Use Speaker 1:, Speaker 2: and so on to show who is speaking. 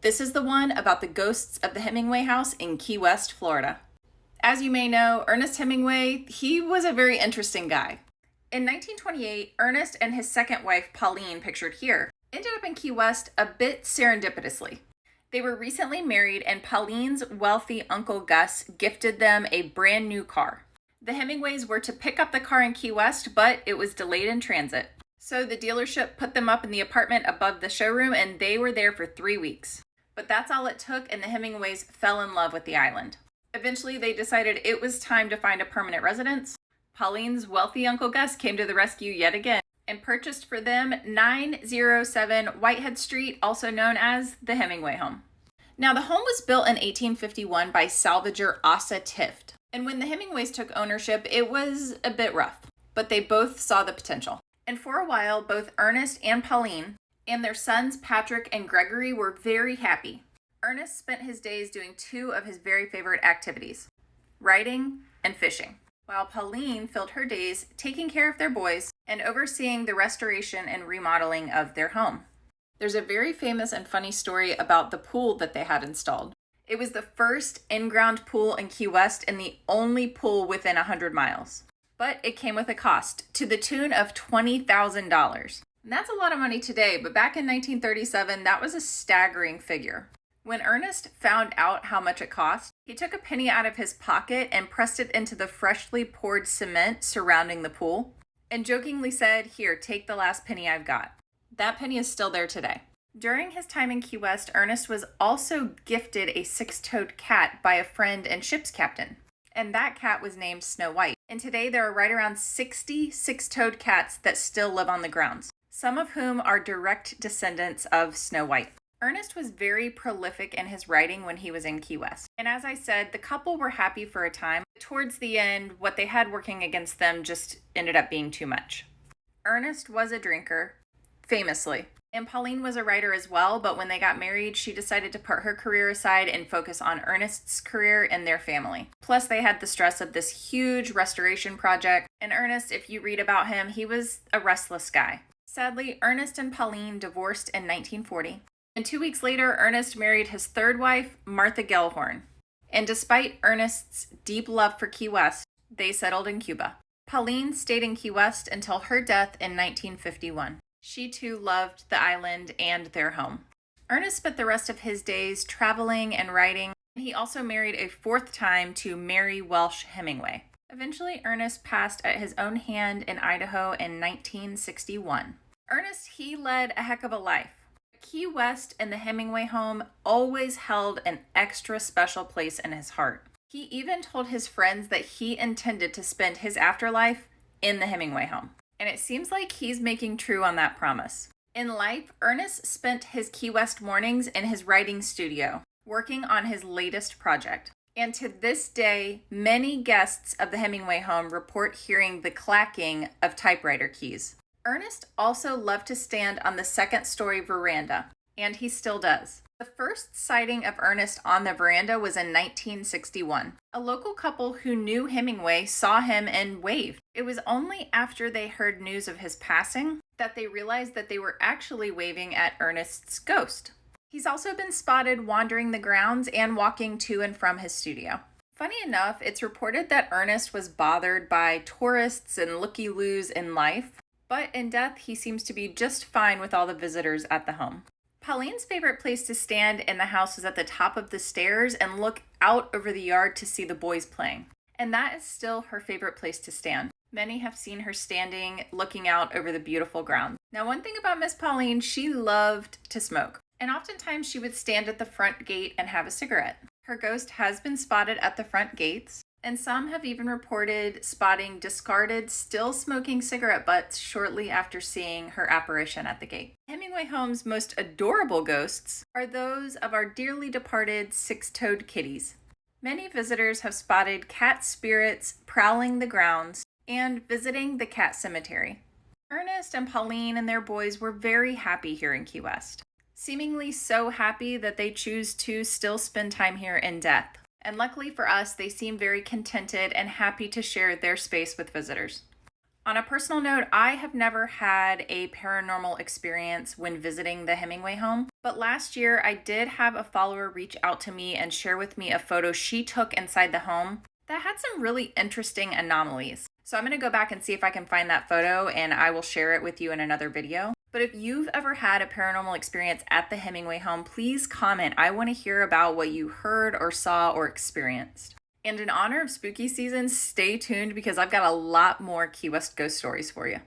Speaker 1: This is the one about the ghosts of the Hemingway house in Key West, Florida. As you may know, Ernest Hemingway, he was a very interesting guy. In 1928, Ernest and his second wife, Pauline, pictured here, ended up in Key West a bit serendipitously. They were recently married, and Pauline's wealthy Uncle Gus gifted them a brand new car. The Hemingways were to pick up the car in Key West, but it was delayed in transit. So the dealership put them up in the apartment above the showroom, and they were there for 3 weeks. But that's all it took, and the Hemingways fell in love with the island. Eventually, they decided it was time to find a permanent residence. Pauline's wealthy Uncle Gus came to the rescue yet again and purchased for them 907 Whitehead Street, also known as the Hemingway home. Now, the home was built in 1851 by salvager Asa Tift. And when the Hemingways took ownership, it was a bit rough, but they both saw the potential. And for a while, both Ernest and Pauline and their sons Patrick and Gregory were very happy. Ernest spent his days doing two of his very favorite activities, writing and fishing, while Pauline filled her days taking care of their boys and overseeing the restoration and remodeling of their home. There's a very famous and funny story about the pool that they had installed. It was the first in-ground pool in Key West and the only pool within 100 miles. But it came with a cost to the tune of $20,000. And that's a lot of money today, but back in 1937, that was a staggering figure. When Ernest found out how much it cost, he took a penny out of his pocket and pressed it into the freshly poured cement surrounding the pool, and jokingly said, "Here, take the last penny I've got." That penny is still there today. During his time in Key West, Ernest was also gifted a six-toed cat by a friend and ship's captain, and that cat was named Snow White. And today there are right around 60 six-toed cats that still live on the grounds, some of whom are direct descendants of Snow White. Ernest was very prolific in his writing when he was in Key West. And as I said, the couple were happy for a time. Towards the end, what they had working against them just ended up being too much. Ernest was a drinker, famously. And Pauline was a writer as well, but when they got married, she decided to put her career aside and focus on Ernest's career and their family. Plus, they had the stress of this huge restoration project. And Ernest, if you read about him, he was a restless guy. Sadly, Ernest and Pauline divorced in 1940. And 2 weeks later, Ernest married his third wife, Martha Gellhorn. And despite Ernest's deep love for Key West, they settled in Cuba. Pauline stayed in Key West until her death in 1951. She too loved the island and their home. Ernest spent the rest of his days traveling and writing. He also married a fourth time to Mary Welsh Hemingway. Eventually, Ernest passed at his own hand in Idaho in 1961. Ernest, he led a heck of a life. Key West and the Hemingway home always held an extra special place in his heart. He even told his friends that he intended to spend his afterlife in the Hemingway home. And it seems like he's making true on that promise. In life, Ernest spent his Key West mornings in his writing studio, working on his latest project. And to this day, many guests of the Hemingway home report hearing the clacking of typewriter keys. Ernest also loved to stand on the second-story veranda, and he still does. The first sighting of Ernest on the veranda was in 1961. A local couple who knew Hemingway saw him and waved. It was only after they heard news of his passing that they realized that they were actually waving at Ernest's ghost. He's also been spotted wandering the grounds and walking to and from his studio. Funny enough, it's reported that Ernest was bothered by tourists and looky-loos in life, but in death, he seems to be just fine with all the visitors at the home. Pauline's favorite place to stand in the house was at the top of the stairs and look out over the yard to see the boys playing. And that is still her favorite place to stand. Many have seen her standing, looking out over the beautiful grounds. Now, one thing about Miss Pauline, she loved to smoke. And oftentimes she would stand at the front gate and have a cigarette. Her ghost has been spotted at the front gates, and some have even reported spotting discarded, still smoking cigarette butts shortly after seeing her apparition at the gate. Hemingway home's most adorable ghosts are those of our dearly departed six-toed kitties. Many visitors have spotted cat spirits prowling the grounds and visiting the cat cemetery. Ernest and Pauline and their boys were very happy here in Key West, seemingly so happy that they choose to still spend time here in death. And luckily for us, they seem very contented and happy to share their space with visitors. On a personal note, I have never had a paranormal experience when visiting the Hemingway home, But last year, I did have a follower reach out to me and share with me a photo she took inside the home that had some really interesting anomalies. So I'm going to go back and see if I can find that photo, and I will share it with you in another video. But if you've ever had a paranormal experience at the Hemingway home, please comment. I want to hear about what you heard or saw or experienced. And in honor of spooky season, stay tuned because I've got a lot more Key West ghost stories for you.